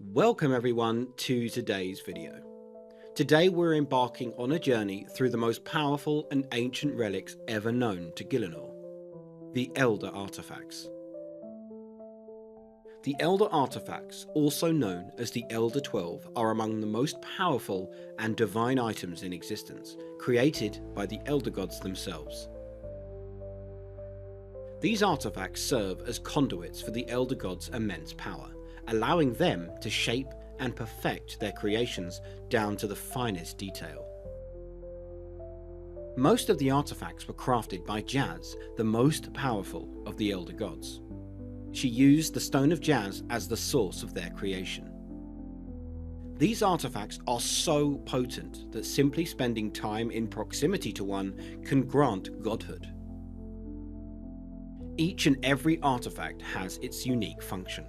Welcome everyone to today's video. Today we're embarking on a journey through the most powerful and ancient relics ever known to Gielinor, the Elder Artifacts. The Elder Artifacts, also known as the Elder 12, are among the most powerful and divine items in existence, created by the Elder Gods themselves. These artifacts serve as conduits for the Elder Gods' immense power, allowing them to shape and perfect their creations down to the finest detail. Most of the artifacts were crafted by Jaz, the most powerful of the Elder Gods. She used the Stone of Jaz as the source of their creation. These artifacts are so potent that simply spending time in proximity to one can grant godhood. Each and every artifact has its unique function,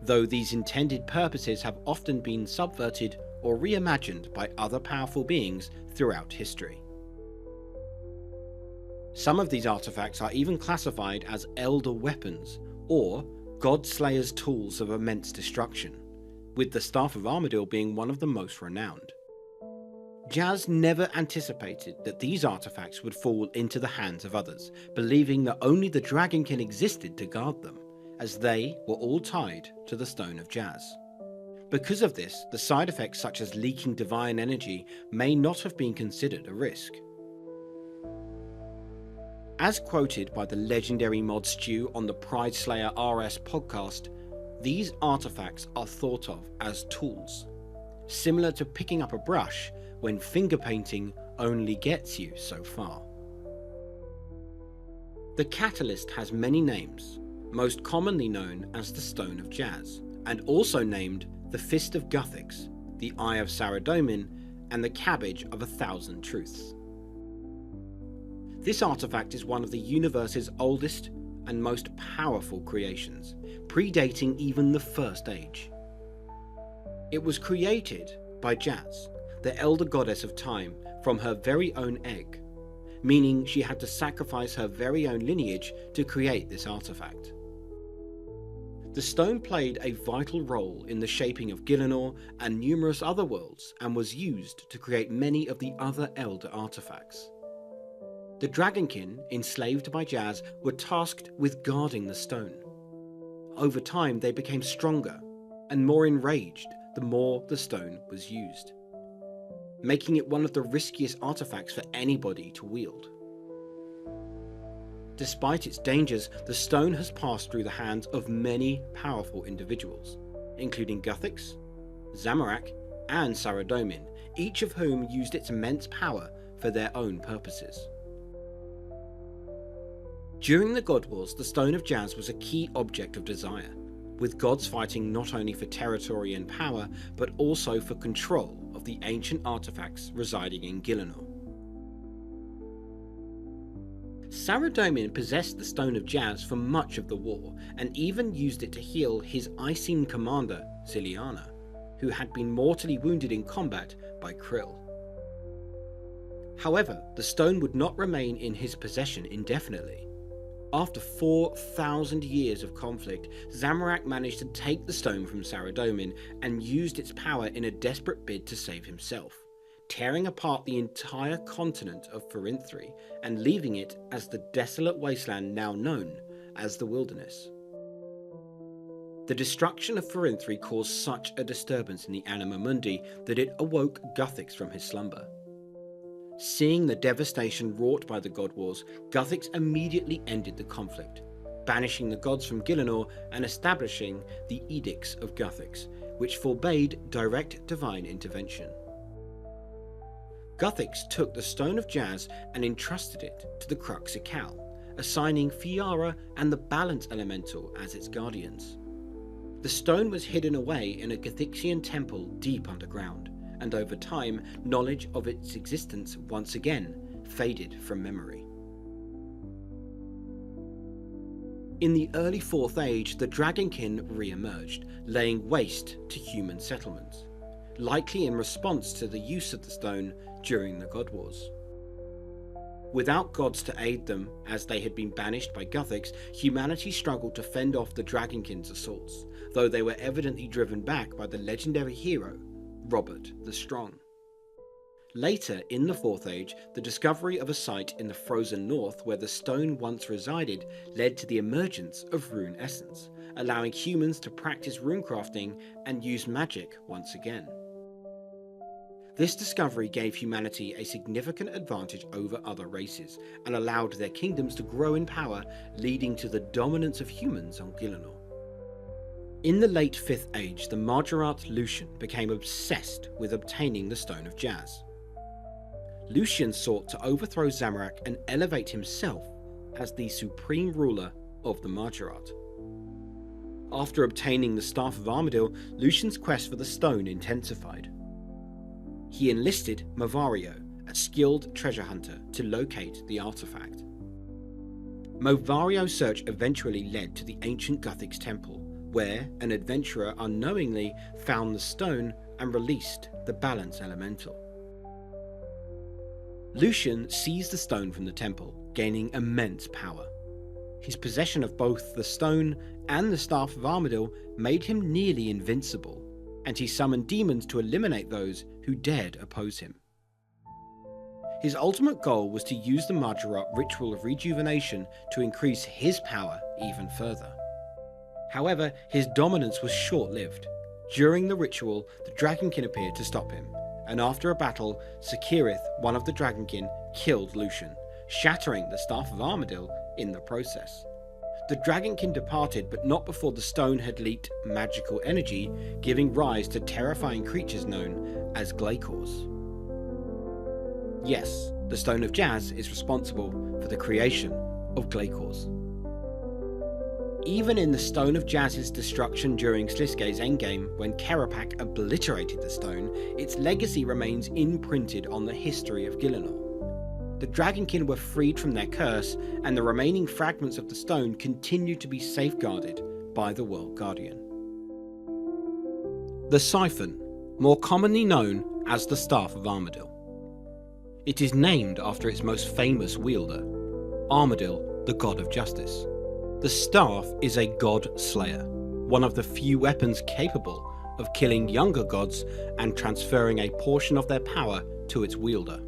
though these intended purposes have often been subverted or reimagined by other powerful beings throughout history. Some of these artifacts are even classified as elder weapons or god slayers' tools of immense destruction, with the Staff of Armadyl being one of the most renowned. Jaz never anticipated that these artifacts would fall into the hands of others, believing that only the Dragonkin existed to guard them, as they were all tied to the Stone of Jaz. Because of this, the side effects such as leaking divine energy may not have been considered a risk. As quoted by the legendary mod Stu on the PrideSlayerRS Podcast, these artifacts are thought of as tools, similar to picking up a brush when finger painting only gets you so far. The catalyst has many names, most commonly known as the Stone of Jaz, and also named the Fist of Guthix, the Eye of Saradomin, and the Cabbage of 1,000 Truths. This artifact is one of the universe's oldest and most powerful creations, predating even the First Age. It was created by Jaz, the Elder Goddess of Time, from her very own egg, meaning she had to sacrifice her very own lineage to create this artifact. The stone played a vital role in the shaping of Gielinor and numerous other worlds, and was used to create many of the other Elder artifacts. The Dragonkin, enslaved by Jaz, were tasked with guarding the stone. Over time, they became stronger and more enraged the more the stone was used, making it one of the riskiest artifacts for anybody to wield. Despite its dangers, the stone has passed through the hands of many powerful individuals, including Guthix, Zamorak, and Saradomin, each of whom used its immense power for their own purposes. During the God Wars, the Stone of Jaz was a key object of desire, with gods fighting not only for territory and power, but also for control of the ancient artifacts residing in Gielinor. Saradomin possessed the Stone of Jaz for much of the war, and even used it to heal his Icene commander, Ziliana, who had been mortally wounded in combat by Krill. However, the stone would not remain in his possession indefinitely. After 4,000 years of conflict, Zamorak managed to take the stone from Saradomin and used its power in a desperate bid to save himself, tearing apart the entire continent of Forinthry and leaving it as the desolate wasteland now known as the Wilderness. The destruction of Forinthry caused such a disturbance in the Anima Mundi that it awoke Guthix from his slumber. Seeing the devastation wrought by the God Wars, Guthix immediately ended the conflict, banishing the gods from Gielinor and establishing the Edicts of Guthix, which forbade direct divine intervention. Guthix took the Stone of Jaz and entrusted it to the Cruxical, assigning Fiara and the Balance Elemental as its guardians. The stone was hidden away in a Guthixian temple deep underground, and over time, knowledge of its existence once again faded from memory. In the early Fourth Age, the Dragonkin re-emerged, laying waste to human settlements, likely in response to the use of the stone during the God Wars. Without gods to aid them, as they had been banished by Guthix, humanity struggled to fend off the Dragonkin's assaults, though they were evidently driven back by the legendary hero, Robert the Strong. Later, in the Fourth Age, the discovery of a site in the frozen north where the stone once resided led to the emergence of rune essence, allowing humans to practice runecrafting and use magic once again. This discovery gave humanity a significant advantage over other races and allowed their kingdoms to grow in power, leading to the dominance of humans on Gielinor. In the late 5th Age, the Margarat Lucian became obsessed with obtaining the Stone of Jazz. Lucian sought to overthrow Zamorak and elevate himself as the supreme ruler of the Margarat. After obtaining the Staff of Armadyl, Lucian's quest for the stone intensified. He enlisted Movario, a skilled treasure hunter, to locate the artifact. Movario's search eventually led to the ancient Guthix temple, where an adventurer unknowingly found the stone and released the balance elemental. Lucian seized the stone from the temple, gaining immense power. His possession of both the stone and the Staff of Armadyl made him nearly invincible, and he summoned demons to eliminate those who dared oppose him. His ultimate goal was to use the Margarat ritual of rejuvenation to increase his power even further. However, his dominance was short-lived. During the ritual, the Dragonkin appeared to stop him, and after a battle, Sekirith, one of the Dragonkin, killed Lucian, shattering the Staff of Armadyl in the process. The Dragonkin departed, but not before the stone had leaked magical energy, giving rise to terrifying creatures known as Glacors. Yes, the Stone of Jazz is responsible for the creation of Glacors. Even in the Stone of Jazz's destruction during Sliske's endgame, when Kerapak obliterated the stone, its legacy remains imprinted on the history of Gielinor. The Dragonkin were freed from their curse, and the remaining fragments of the stone continue to be safeguarded by the World Guardian. The Siphon, more commonly known as the Staff of Armadyl. It is named after its most famous wielder, Armadyl, the god of justice. The staff is a god slayer, one of the few weapons capable of killing younger gods and transferring a portion of their power to its wielder.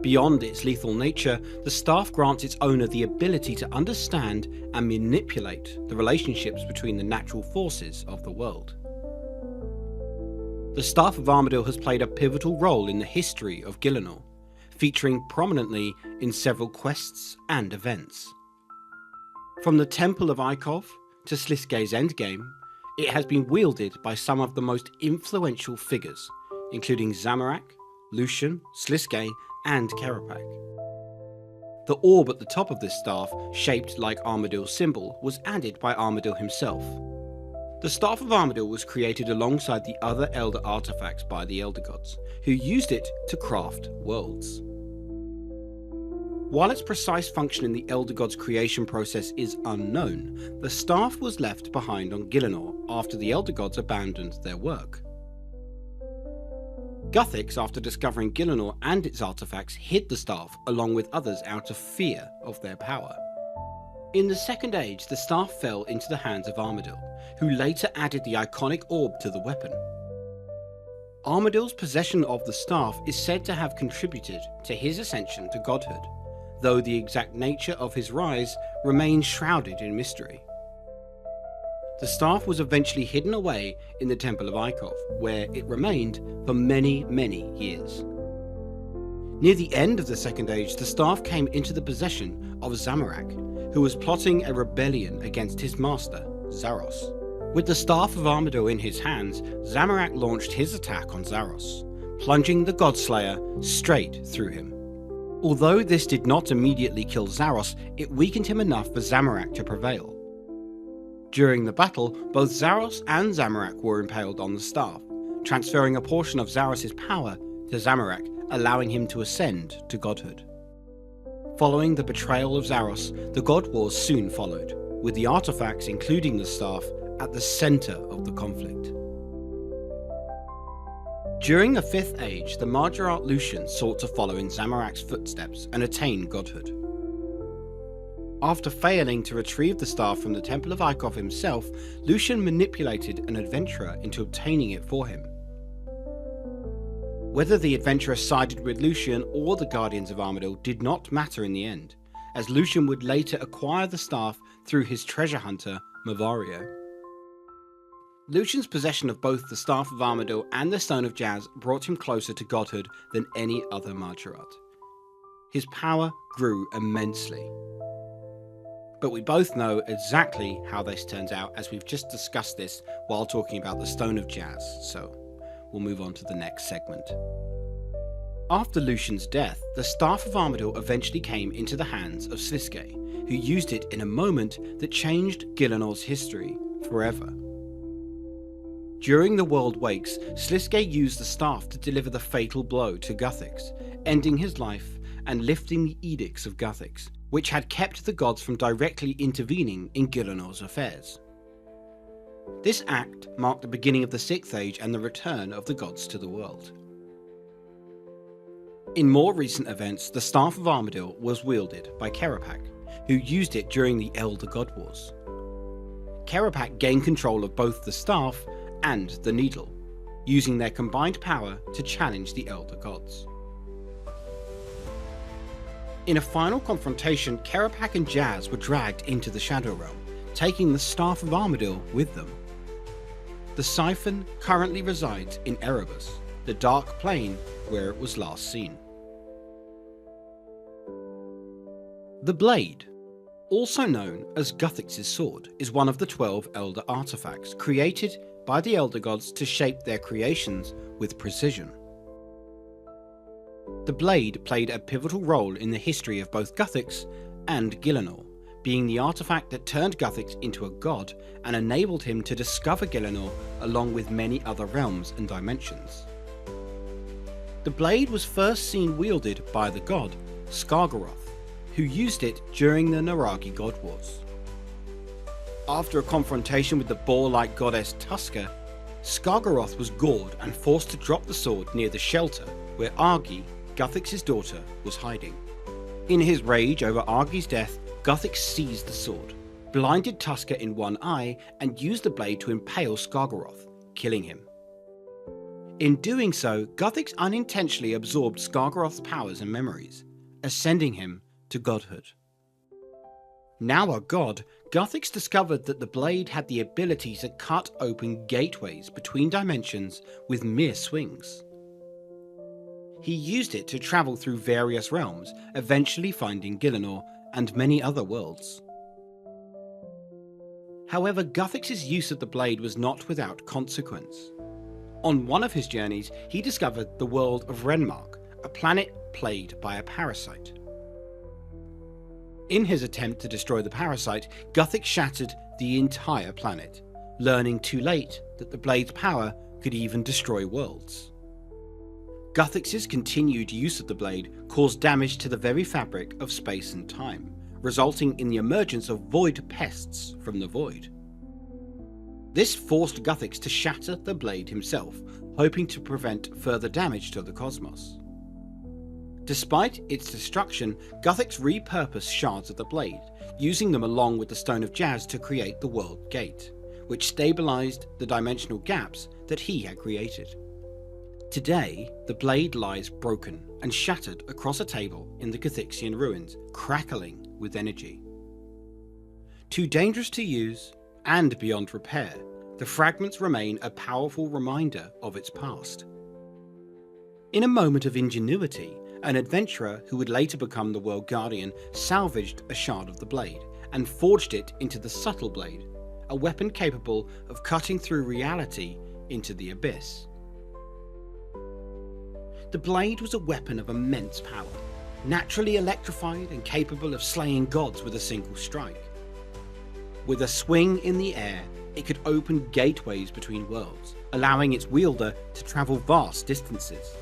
Beyond its lethal nature, the staff grants its owner the ability to understand and manipulate the relationships between the natural forces of the world. The Staff of Armadyl has played a pivotal role in the history of Gielinor, featuring prominently in several quests and events. From the Temple of Ikov to Sliske's endgame, it has been wielded by some of the most influential figures, including Zamorak, Lucian, Sliske, and Kerapak. The orb at the top of this staff, shaped like Armadyl's symbol, was added by Armadyl himself. The Staff of Armadyl was created alongside the other Elder Artefacts by the Elder Gods, who used it to craft worlds. While its precise function in the Elder Gods' creation process is unknown, the staff was left behind on Gielinor after the Elder Gods abandoned their work. Guthix, after discovering Gielinor and its artifacts, hid the staff along with others out of fear of their power. In the Second Age, the staff fell into the hands of Armadyl, who later added the iconic orb to the weapon. Armadyl's possession of the staff is said to have contributed to his ascension to godhood, though the exact nature of his rise remains shrouded in mystery. The staff was eventually hidden away in the Temple of Ikov, where it remained for many, many years. Near the end of the Second Age, the staff came into the possession of Zamorak, who was plotting a rebellion against his master, Zaros. With the Staff of Armadyl in his hands, Zamorak launched his attack on Zaros, plunging the Godslayer straight through him. Although this did not immediately kill Zaros, it weakened him enough for Zamorak to prevail. During the battle, both Zaros and Zamorak were impaled on the staff, transferring a portion of Zaros' power to Zamorak, allowing him to ascend to godhood. Following the betrayal of Zaros, the God Wars soon followed, with the artifacts, including the staff, at the centre of the conflict. During the Fifth Age, the Margarat Lucian sought to follow in Zamorak's footsteps and attain godhood. After failing to retrieve the staff from the Temple of Ikov himself, Lucian manipulated an adventurer into obtaining it for him. Whether the adventurer sided with Lucian or the Guardians of Armadyl did not matter in the end, as Lucian would later acquire the staff through his treasure hunter, Mavario. Lucian's possession of both the Staff of Armadyl and the Stone of Jazz brought him closer to godhood than any other Martyrat. His power grew immensely. But we both know exactly how this turns out, as we've just discussed this while talking about the Stone of Jazz, so we'll move on to the next segment. After Lucian's death, the Staff of Armadyl eventually came into the hands of Sliske, who used it in a moment that changed Gielinor's history forever. During the World Wakes, Sliske used the staff to deliver the fatal blow to Guthix, ending his life and lifting the edicts of Guthix, which had kept the gods from directly intervening in Gielinor's affairs. This act marked the beginning of the Sixth Age and the return of the gods to the world. In more recent events, the Staff of Armadyl was wielded by Kerapak, who used it during the Elder God Wars. Kerapak gained control of both the staff and the needle, using their combined power to challenge the Elder Gods. In a final confrontation, Kerapak and Jazz were dragged into the Shadow Realm, taking the Staff of Armadyl with them. The Siphon currently resides in Erebus, the dark plane where it was last seen. The Blade, also known as Guthix's Sword, is one of the 12 Elder Artefacts created by the Elder Gods to shape their creations with precision. The Blade played a pivotal role in the history of both Guthix and Gielinor, being the artifact that turned Guthix into a god and enabled him to discover Gielinor along with many other realms and dimensions. The Blade was first seen wielded by the god Skargaroth, who used it during the Naragi God Wars. After a confrontation with the boar-like goddess Tuska, Skargaroth was gored and forced to drop the sword near the shelter where Argi, Guthix's daughter, was hiding. In his rage over Argi's death, Guthix seized the sword, blinded Tuska in one eye, and used the blade to impale Skargaroth, killing him. In doing so, Guthix unintentionally absorbed Skargaroth's powers and memories, ascending him to godhood. Now a god, Guthix discovered that the blade had the ability to cut open gateways between dimensions with mere swings. He used it to travel through various realms, eventually finding Gielinor and many other worlds. However, Guthix's use of the blade was not without consequence. On one of his journeys, he discovered the world of Renmark, a planet plagued by a parasite. In his attempt to destroy the parasite, Guthix shattered the entire planet, learning too late that the blade's power could even destroy worlds. Guthix's continued use of the blade caused damage to the very fabric of space and time, resulting in the emergence of void pests from the void. This forced Guthix to shatter the blade himself, hoping to prevent further damage to the cosmos. Despite its destruction, Guthix repurposed shards of the blade, using them along with the Stone of Jazz to create the World Gate, which stabilized the dimensional gaps that he had created. Today, the blade lies broken and shattered across a table in the Guthixian ruins, crackling with energy. Too dangerous to use and beyond repair, the fragments remain a powerful reminder of its past. In a moment of ingenuity, an adventurer who would later become the World Guardian salvaged a shard of the blade and forged it into the Subtle Blade, a weapon capable of cutting through reality into the abyss. The blade was a weapon of immense power, naturally electrified and capable of slaying gods with a single strike. With a swing in the air, it could open gateways between worlds, allowing its wielder to travel vast distances.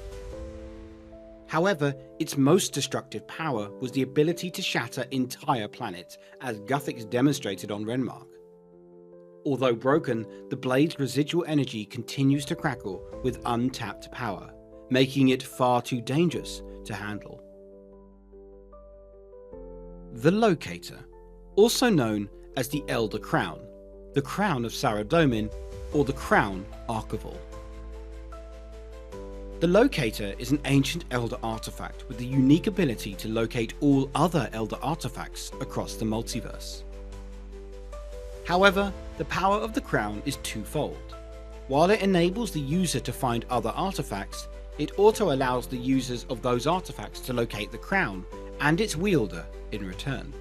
However, its most destructive power was the ability to shatter entire planets, as Guthix demonstrated on Renmark. Although broken, the blade's residual energy continues to crackle with untapped power, making it far too dangerous to handle. The Locator, also known as the Elder Crown, the Crown of Saradomin, or the Crown Archival. The Locator is an ancient Elder artifact with the unique ability to locate all other Elder artifacts across the multiverse. However, the power of the Crown is twofold. While it enables the user to find other artifacts, it also allows the users of those artifacts to locate the Crown and its wielder in return.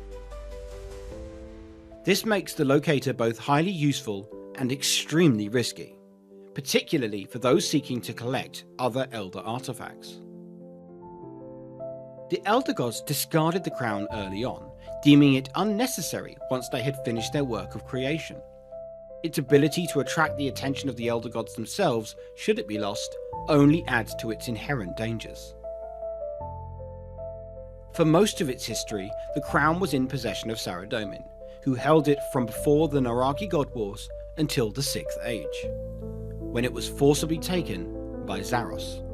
This makes the Locator both highly useful and extremely risky, particularly for those seeking to collect other Elder artifacts. The Elder Gods discarded the Crown early on, deeming it unnecessary once they had finished their work of creation. Its ability to attract the attention of the Elder Gods themselves, should it be lost, only adds to its inherent dangers. For most of its history, the Crown was in possession of Saradomin, who held it from before the Naraki God Wars until the 6th Age, when it was forcibly taken by Zaros.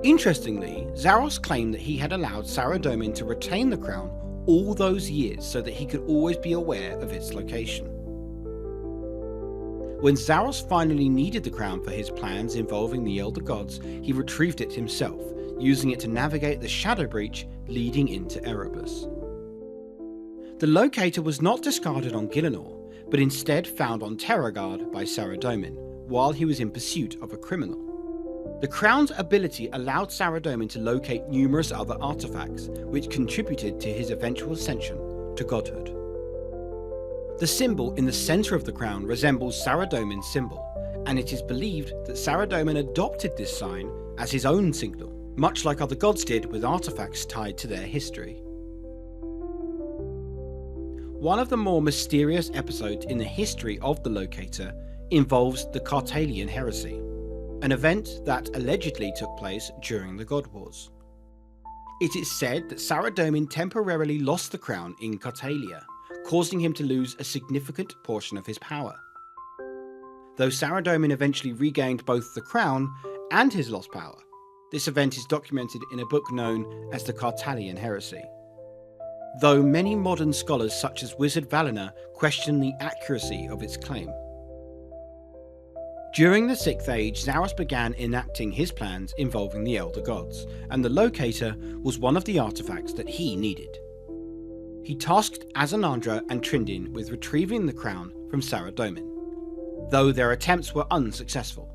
Interestingly, Zaros claimed that he had allowed Saradomin to retain the Crown all those years so that he could always be aware of its location. When Zaros finally needed the Crown for his plans involving the Elder Gods, he retrieved it himself, using it to navigate the Shadow Breach leading into Erebus. The Locator was not discarded on Gielinor, but instead found on Terragard by Saradomin, while he was in pursuit of a criminal. The Crown's ability allowed Saradomin to locate numerous other artifacts, which contributed to his eventual ascension to godhood. The symbol in the centre of the Crown resembles Saradomin's symbol, and it is believed that Saradomin adopted this sign as his own signal, much like other gods did with artifacts tied to their history. One of the more mysterious episodes in the history of the Locator involves the Cartalian heresy, an event that allegedly took place during the God Wars. It is said that Saradomin temporarily lost the Crown in Cartalia, causing him to lose a significant portion of his power. Though Saradomin eventually regained both the Crown and his lost power, this event is documented in a book known as the Cartalian heresy, though many modern scholars such as Wizard Valinor question the accuracy of its claim. During the 6th Age, Zaros began enacting his plans involving the Elder Gods, and the Locator was one of the artifacts that he needed. He tasked Azanandra and Trindin with retrieving the Crown from Saradomin, though their attempts were unsuccessful.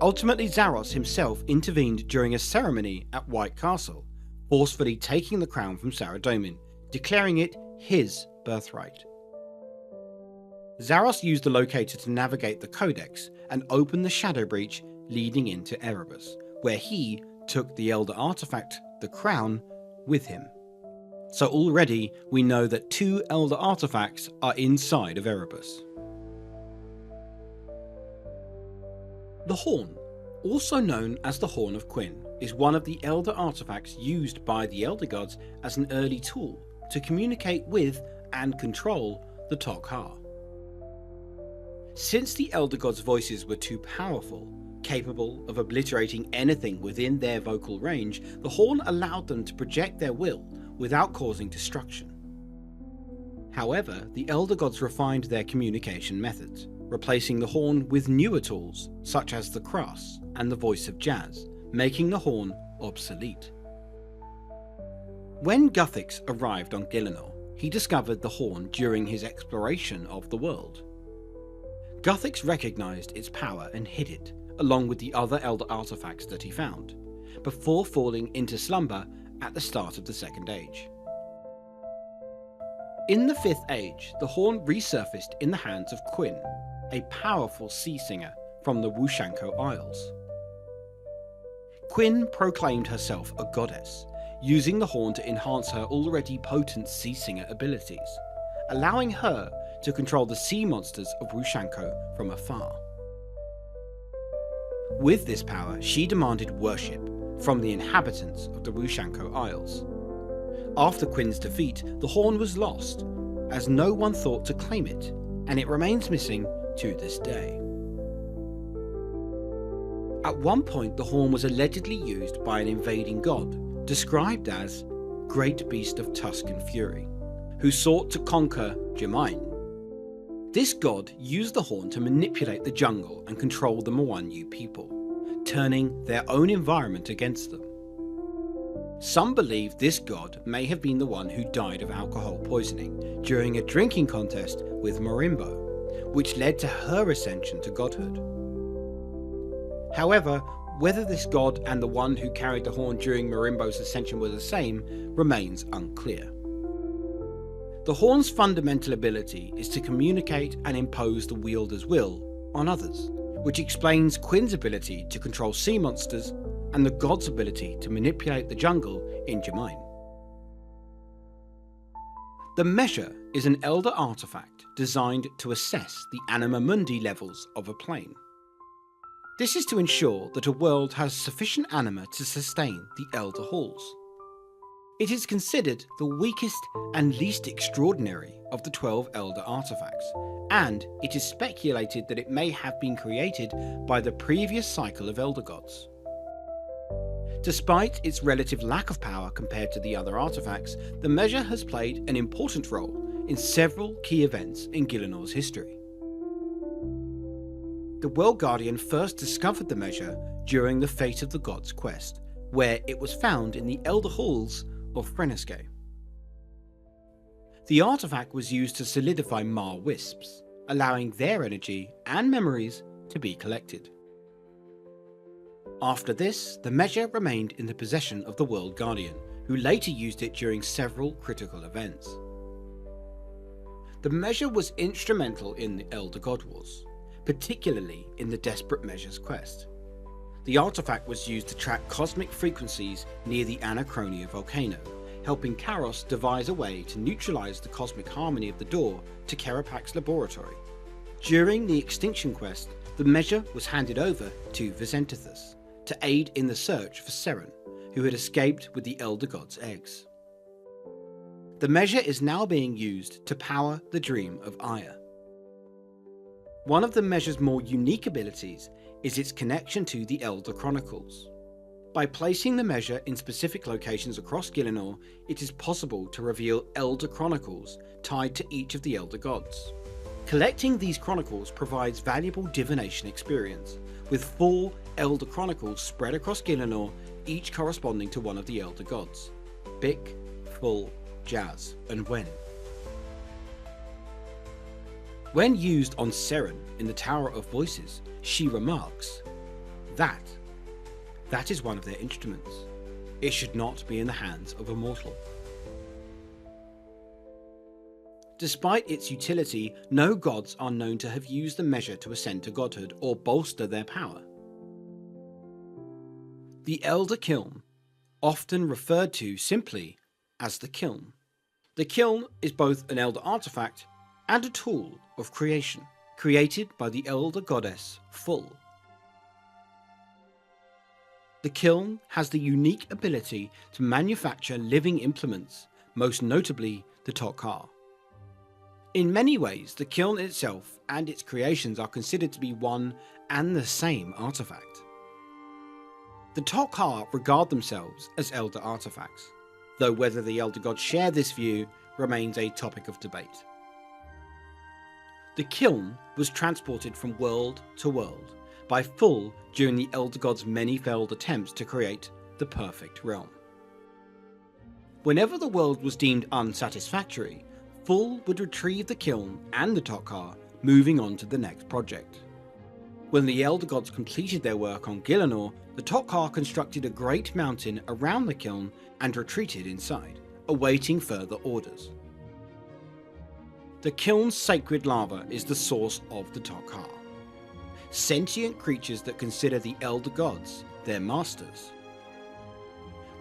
Ultimately, Zaros himself intervened during a ceremony at White Castle, forcefully taking the Crown from Saradomin, declaring it his birthright. Zaros used the Locator to navigate the Codex and open the Shadow Breach leading into Erebus, where he took the Elder artifact, the Crown, with him. So already we know that 2 Elder artifacts are inside of Erebus. The Horn, also known as the Horn of Quinn, is one of the Elder artifacts used by the Elder Gods as an early tool to communicate with and control the Tok-Ha. Since the Elder Gods' voices were too powerful, capable of obliterating anything within their vocal range, the Horn allowed them to project their will without causing destruction. However, the Elder Gods refined their communication methods, replacing the Horn with newer tools such as the Krass and the Voice of Jazz, making the Horn obsolete. When Guthix arrived on Gielinor, he discovered the Horn during his exploration of the world. Guthix recognized its power and hid it, along with the other Elder artifacts that he found, before falling into slumber at the start of the 2nd Age. In the 5th Age, the Horn resurfaced in the hands of Quinn, a powerful sea singer from the Wushanko Isles. Quinn proclaimed herself a goddess, using the Horn to enhance her already potent sea singer abilities, allowing her to control the sea monsters of Wushanko from afar. With this power, she demanded worship from the inhabitants of the Wushanko Isles. After Quinn's defeat, the Horn was lost, as no one thought to claim it, and it remains missing to this day. At one point, the Horn was allegedly used by an invading god, described as Great Beast of Tusk and Fury, who sought to conquer Gielinor. This god used the horn to manipulate the jungle and control the Mwanyu people, turning their own environment against them. Some believe this god may have been the one who died of alcohol poisoning during a drinking contest with Marimbo, which led to her ascension to godhood. However, whether this god and the one who carried the horn during Marimbo's ascension were the same remains unclear. The horn's fundamental ability is to communicate and impose the wielder's will on others, which explains Quinn's ability to control sea monsters and the god's ability to manipulate the jungle in Gielinor. The measure is an elder artifact designed to assess the anima mundi levels of a plane. This is to ensure that a world has sufficient anima to sustain the elder halls. It is considered the weakest and least extraordinary of the 12 elder artifacts, and it is speculated that it may have been created by the previous cycle of elder gods. Despite its relative lack of power compared to the other artifacts, the measure has played an important role in several key events in Gielinor's history. The World Guardian first discovered the measure during the Fate of the Gods quest, where it was found in the Elder Halls of Runescape. The artifact was used to solidify Mar wisps, allowing their energy and memories to be collected. After this, the measure remained in the possession of the World Guardian, who later used it during several critical events. The measure was instrumental in the Elder God Wars, particularly in the Desperate Measures quest. The artifact was used to track cosmic frequencies near the Anachronia volcano, helping Karos devise a way to neutralize the cosmic harmony of the door to Kerapak's laboratory. During the Extinction quest, the measure was handed over to Visentithus to aid in the search for Seren, who had escaped with the Elder God's eggs. The measure is now being used to power the Dream of Aya. One of the measure's more unique abilities is its connection to the Elder Chronicles. By placing the measure in specific locations across Gielinor, it is possible to reveal Elder Chronicles tied to each of the Elder Gods. Collecting these chronicles provides valuable divination experience, with 4 Elder Chronicles spread across Gielinor, each corresponding to one of the Elder Gods: Bic, Full, Jazz, and Wen. When used on Seren in the Tower of Voices, she remarks, that is one of their instruments. It should not be in the hands of a mortal. Despite its utility, no gods are known to have used the measure to ascend to godhood or bolster their power. The Elder Kiln, often referred to simply as the Kiln. The Kiln is both an elder artifact and a tool of creation, created by the elder goddess Full. The Kiln has the unique ability to manufacture living implements, most notably the Tok'ar. In many ways, the Kiln itself and its creations are considered to be one and the same artifact. The Tok'ar regard themselves as elder artifacts, though whether the elder gods share this view remains a topic of debate. The Kiln was transported from world to world by Full during the Elder Gods' many failed attempts to create the perfect realm. Whenever the world was deemed unsatisfactory, Full would retrieve the Kiln and the Tok'ar, moving on to the next project. When the Elder Gods completed their work on Gielinor, the Tok'ar constructed a great mountain around the Kiln and retreated inside, awaiting further orders. The Kiln's sacred lava is the source of the Tok'ar, sentient creatures that consider the Elder Gods their masters.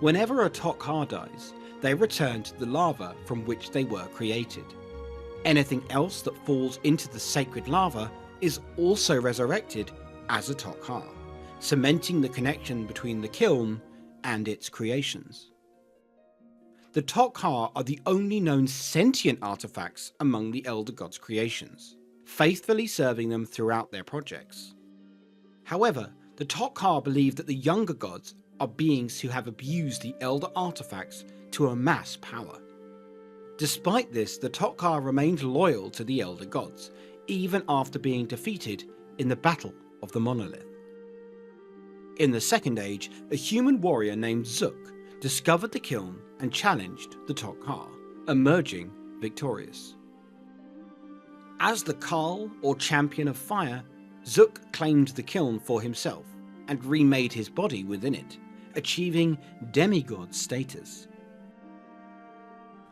Whenever a Tok'ar dies, they return to the lava from which they were created. Anything else that falls into the sacred lava is also resurrected as a Tok'ar, cementing the connection between the Kiln and its creations. The Tok'ar are the only known sentient artifacts among the Elder Gods' creations, faithfully serving them throughout their projects. However, the Tok'ar believe that the younger gods are beings who have abused the Elder artifacts to amass power. Despite this, the Tok'ra remained loyal to the Elder Gods, even after being defeated in the Battle of the Monolith. In the Second Age, a human warrior named Zook discovered the kiln and challenged the Tok'ra, emerging victorious. As the Carl, or Champion of Fire, Zook claimed the kiln for himself and remade his body within it, achieving demigod status.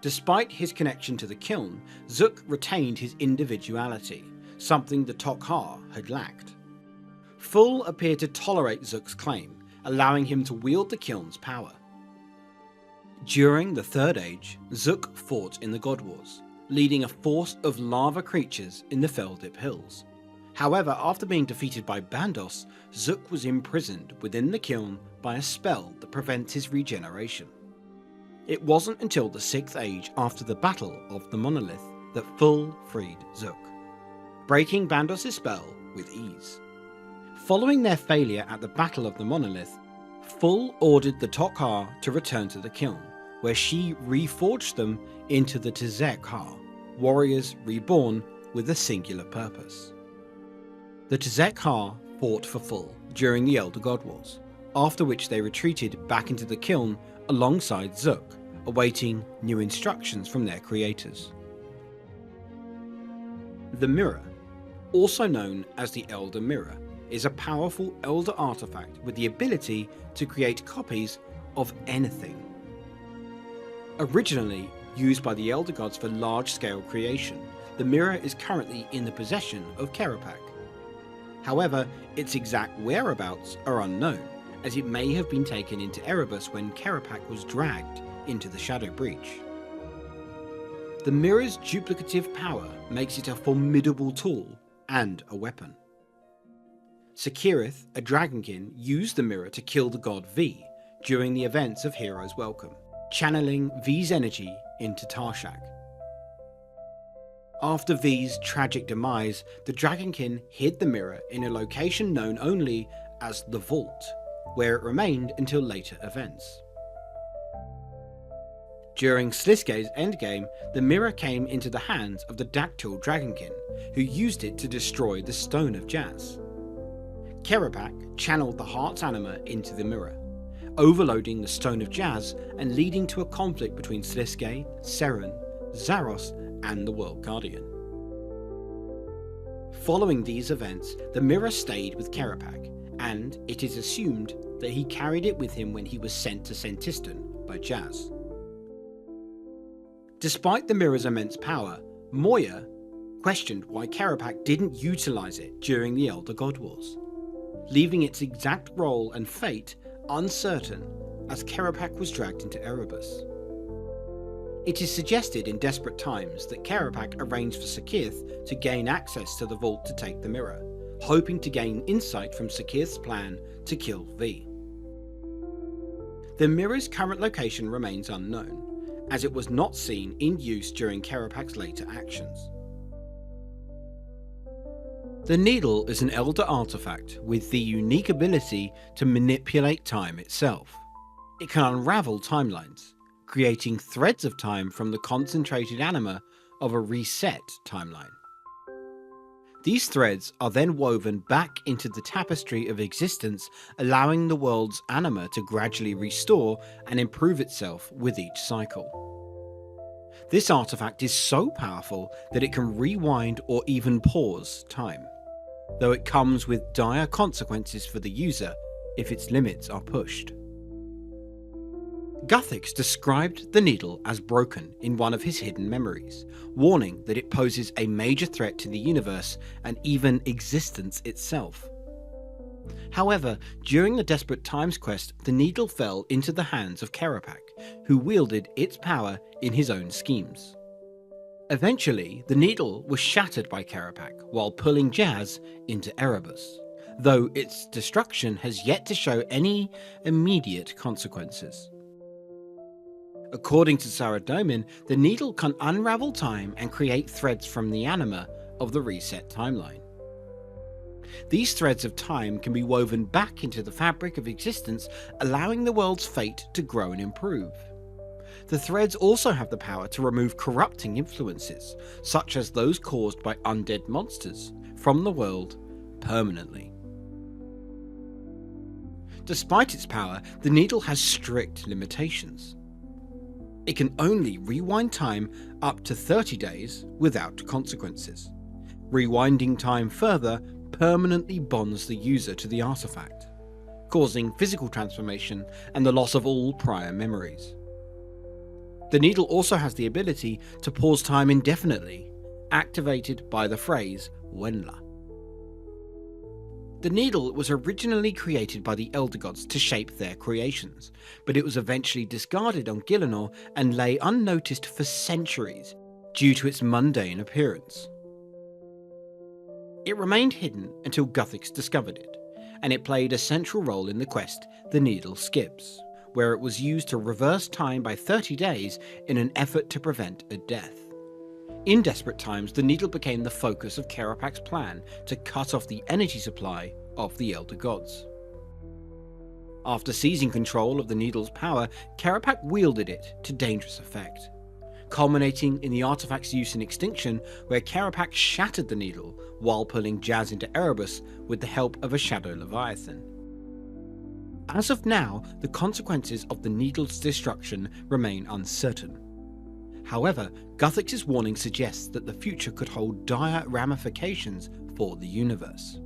Despite his connection to the kiln, Zook retained his individuality, something the Tok'ra had lacked. Full appeared to tolerate Zook's claim, allowing him to wield the kiln's power. During the Third Age, Zook fought in the God Wars, leading a force of lava creatures in the Feldip Hills. However, after being defeated by Bandos, Zook was imprisoned within the kiln by a spell that prevents his regeneration. It wasn't until the Sixth Age, after the Battle of the Monolith, that Full freed Zook, breaking Bandos' spell with ease. Following their failure at the Battle of the Monolith, Full ordered the Tok'ra to return to the kiln, where she reforged them into the Tzedakar, warriors reborn with a singular purpose. The Tzedakar fought for Full during the Elder God Wars, after which they retreated back into the kiln alongside Zook, awaiting new instructions from their creators. The Mirror, also known as the Elder Mirror, is a powerful Elder artifact with the ability to create copies of anything. Originally used by the Elder Gods for large-scale creation, the Mirror is currently in the possession of Kerapak. However, its exact whereabouts are unknown, as it may have been taken into Erebus when Kerapak was dragged into the Shadow Breach. The Mirror's duplicative power makes it a formidable tool and a weapon. Sekirith, a Dragonkin, used the Mirror to kill the god V during the events of Hero's Welcome, channeling V's energy into Tarshak. After V's tragic demise, the Dragonkin hid the Mirror in a location known only as the Vault, where it remained until later events. During Sliske's endgame, the Mirror came into the hands of the Dactyl Dragonkin, who used it to destroy the Stone of Jazz. Kerapak channeled the Heart's Anima into the Mirror, overloading the Stone of Jazz and leading to a conflict between Sliske, Seren, Zaros, and the World Guardian. Following these events, the Mirror stayed with Kerapak, and it is assumed that he carried it with him when he was sent to Sentistan by Jazz. Despite the Mirror's immense power, Moya questioned why Kerapak didn't utilize it during the Elder God Wars, leaving its exact role and fate uncertain as Kerapak was dragged into Erebus. It is suggested in Desperate Times that Kerapak arranged for Sekirith to gain access to the vault to take the Mirror, hoping to gain insight from Sekirith's plan to kill V. The Mirror's current location remains unknown, as it was not seen in use during Kerapak's later actions. The Needle is an Elder artifact with the unique ability to manipulate time itself. It can unravel timelines, creating threads of time from the concentrated anima of a reset timeline. These threads are then woven back into the tapestry of existence, allowing the world's anima to gradually restore and improve itself with each cycle. This artifact is so powerful that it can rewind or even pause time, though it comes with dire consequences for the user if its limits are pushed. Guthix described the Needle as broken in one of his hidden memories, warning that it poses a major threat to the universe and even existence itself. However, during the Desperate Times quest, the Needle fell into the hands of Kerapak, who wielded its power in his own schemes. Eventually, the Needle was shattered by Kerapak while pulling Jazz into Erebus, though its destruction has yet to show any immediate consequences. According to Saradomin, the Needle can unravel time and create threads from the anima of the reset timeline. These threads of time can be woven back into the fabric of existence, allowing the world's fate to grow and improve. The threads also have the power to remove corrupting influences, such as those caused by undead monsters, from the world permanently. Despite its power, the needle has strict limitations. It can only rewind time up to 30 days without consequences. Rewinding time further permanently bonds the user to the artifact, causing physical transformation and the loss of all prior memories. The needle also has the ability to pause time indefinitely, activated by the phrase Wenla. The needle was originally created by the Elder Gods to shape their creations, but it was eventually discarded on Gielinor and lay unnoticed for centuries due to its mundane appearance. It remained hidden until Guthix discovered it, and it played a central role in the quest The Needle Skips, where it was used to reverse time by 30 days in an effort to prevent a death. In desperate times, the needle became the focus of Karapak's plan to cut off the energy supply of the Elder Gods. After seizing control of the needle's power, Karapak wielded it to dangerous effect, culminating in the artifact's use in Extinction, where Karapak shattered the needle while pulling Jazz into Erebus with the help of a Shadow Leviathan. As of now, the consequences of the needle's destruction remain uncertain. However, Guthix's warning suggests that the future could hold dire ramifications for the universe.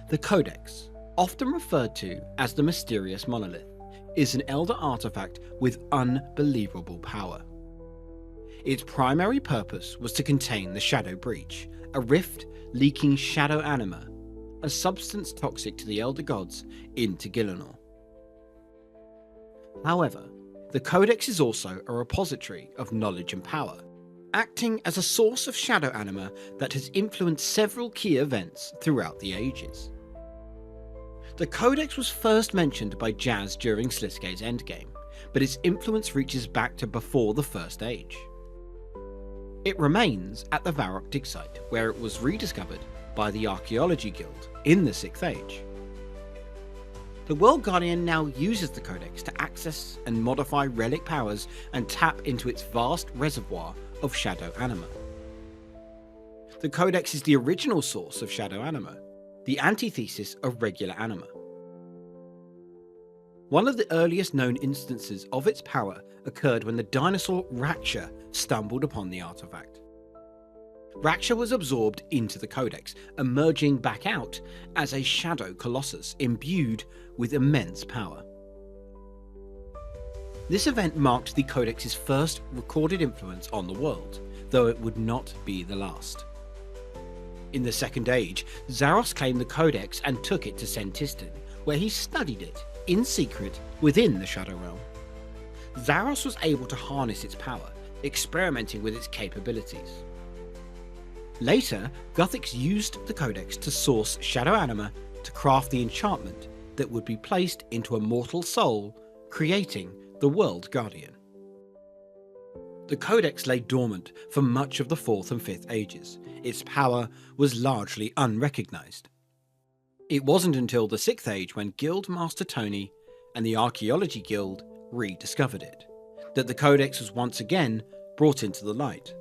The Codex, often referred to as the Mysterious Monolith, is an Elder artifact with unbelievable power. Its primary purpose was to contain the Shadow Breach, a rift leaking shadow anima, a substance toxic to the Elder Gods, into Gielinor. However, the Codex is also a repository of knowledge and power, acting as a source of shadow anima that has influenced several key events throughout the ages. The Codex was first mentioned by Jazz during Sliske's endgame, but its influence reaches back to before the First Age. It remains at the Varrock dig site, where it was rediscovered by the Archaeology Guild in the 6th Age. The World Guardian now uses the Codex to access and modify relic powers and tap into its vast reservoir of shadow anima. The Codex is the original source of shadow anima, the antithesis of regular anima. One of the earliest known instances of its power occurred when the dinosaur Raksha stumbled upon the artifact. Raksha was absorbed into the Codex, emerging back out as a shadow colossus imbued with immense power. This event marked the Codex's first recorded influence on the world, though it would not be the last. In the Second Age, Zaros claimed the Codex and took it to Sentistan, where he studied it in secret within the Shadow Realm. Zaros was able to harness its power, experimenting with its capabilities. Later, Guthix used the Codex to source shadow anima to craft the enchantment that would be placed into a mortal soul, creating the World Guardian. The Codex lay dormant for much of the 4th and 5th Ages. Its power was largely unrecognised. It wasn't until the 6th Age, when Guild Master Tony and the Archaeology Guild rediscovered it, that the Codex was once again brought into the light.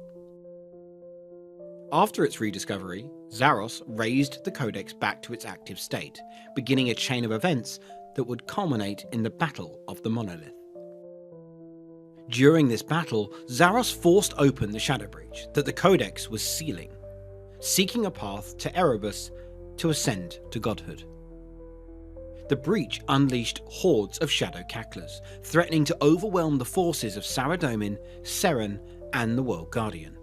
After its rediscovery, Zaros raised the Codex back to its active state, beginning a chain of events that would culminate in the Battle of the Monolith. During this battle, Zaros forced open the Shadow Breach that the Codex was sealing, seeking a path to Erebus to ascend to godhood. The breach unleashed hordes of shadow cacklers, threatening to overwhelm the forces of Saradomin, Seren, and the World Guardian.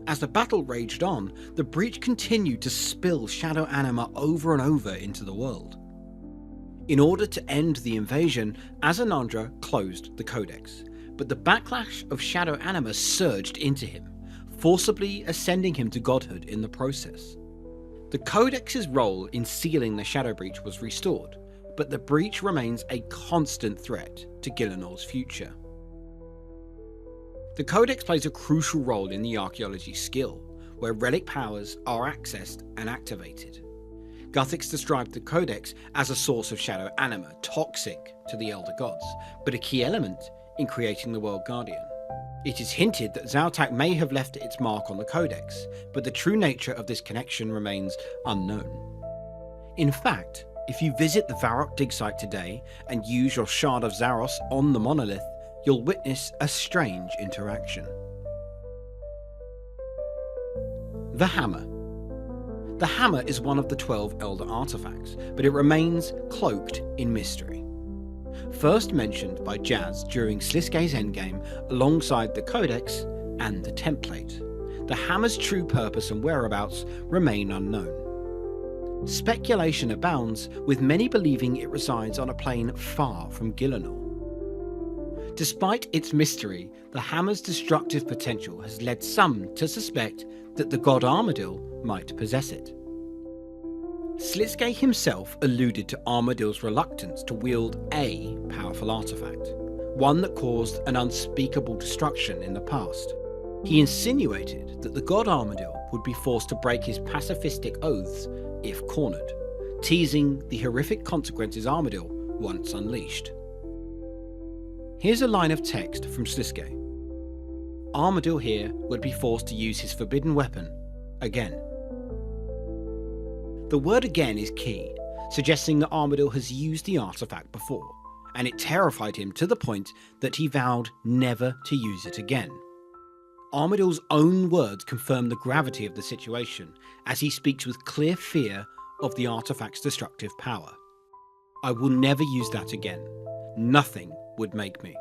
As the battle raged on, the breach continued to spill shadow anima over and over into the world. In order to end the invasion, Azanandra closed the Codex, but the backlash of shadow anima surged into him, forcibly ascending him to godhood in the process. The Codex's role in sealing the Shadow Breach was restored, but the breach remains a constant threat to Gielinor's future. The Codex plays a crucial role in the archaeology skill, where relic powers are accessed and activated. Guthix described the Codex as a source of shadow anima, toxic to the Elder Gods, but a key element in creating the World Guardian. It is hinted that Zaltak may have left its mark on the Codex, but the true nature of this connection remains unknown. In fact, if you visit the Varrock dig site today and use your Shard of Zaros on the monolith, you'll witness a strange interaction. The Hammer. The hammer is one of the 12 Elder Artifacts, but it remains cloaked in mystery. First mentioned by Jazz during Sliske's endgame alongside the Codex and the template, the hammer's true purpose and whereabouts remain unknown. Speculation abounds, with many believing it resides on a plane far from Gielinor. Despite its mystery, the hammer's destructive potential has led some to suspect that the god Armadyl might possess it. Sliske himself alluded to Armadyl's reluctance to wield a powerful artifact, one that caused an unspeakable destruction in the past. He insinuated that the god Armadyl would be forced to break his pacifistic oaths if cornered, teasing the horrific consequences Armadyl once unleashed. Here's a line of text from Sliske. Armadyl here would be forced to use his forbidden weapon again. The word again is key, suggesting that Armadyl has used the artifact before, and it terrified him to the point that he vowed never to use it again. Armadyl's own words confirm the gravity of the situation, as he speaks with clear fear of the artifact's destructive power. I will never use that again. Nothing would make me.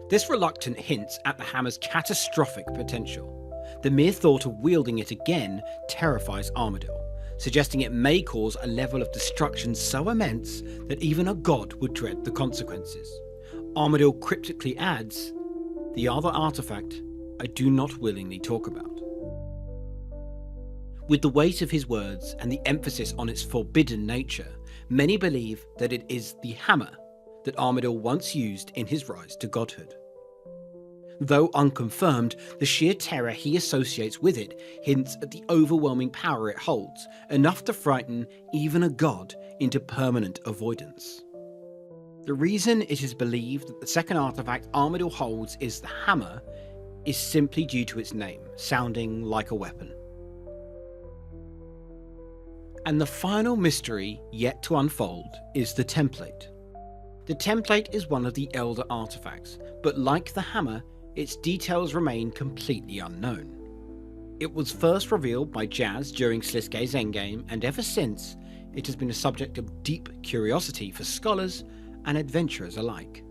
This reluctant hints at the hammer's catastrophic potential. The mere thought of wielding it again terrifies Armadyl, suggesting it may cause a level of destruction so immense that even a god would dread the consequences. Armadyl cryptically adds, "The other artifact I do not willingly talk about." With the weight of his words and the emphasis on its forbidden nature, many believe that it is the hammer that Armadyl once used in his rise to godhood. Though unconfirmed, the sheer terror he associates with it hints at the overwhelming power it holds, enough to frighten even a god into permanent avoidance. The reason it is believed that the second artifact Armadyl holds is the hammer is simply due to its name, sounding like a weapon. And the final mystery yet to unfold is the template. The template is one of the Elder Artifacts, but like the hammer, its details remain completely unknown. It was first revealed by Jazz during Sliske's endgame, and ever since, it has been a subject of deep curiosity for scholars and adventurers alike.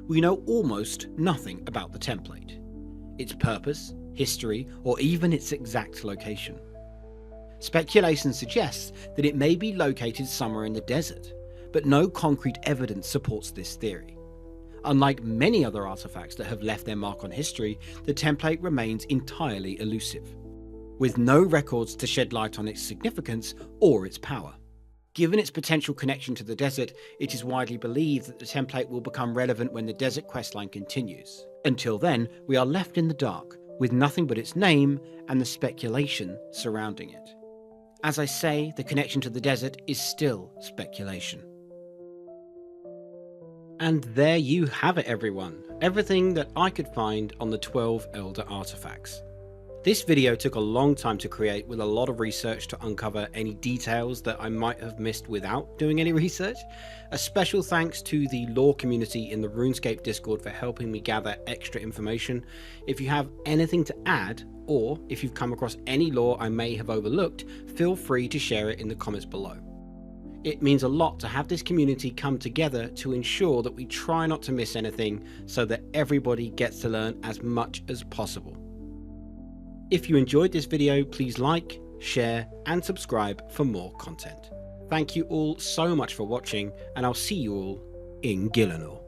We know almost nothing about the template, its purpose, history, or even its exact location. Speculation suggests that it may be located somewhere in the desert, but no concrete evidence supports this theory. Unlike many other artifacts that have left their mark on history, the template remains entirely elusive, with no records to shed light on its significance or its power. Given its potential connection to the desert, it is widely believed that the template will become relevant when the desert questline continues. Until then, we are left in the dark, with nothing but its name and the speculation surrounding it. As I say, the connection to the desert is still speculation. And there you have it, everyone. Everything that I could find on the 12 Elder Artifacts. This video took a long time to create, with a lot of research to uncover any details that I might have missed without doing any research. A special thanks to the lore community in the Runescape Discord for helping me gather extra information. If you have anything to add, or if you've come across any lore I may have overlooked, feel free to share it in the comments below. It means a lot to have this community come together to ensure that we try not to miss anything, so that everybody gets to learn as much as possible. If you enjoyed this video, please like, share and subscribe for more content. Thank you all so much for watching, and I'll see you all in Gielinor.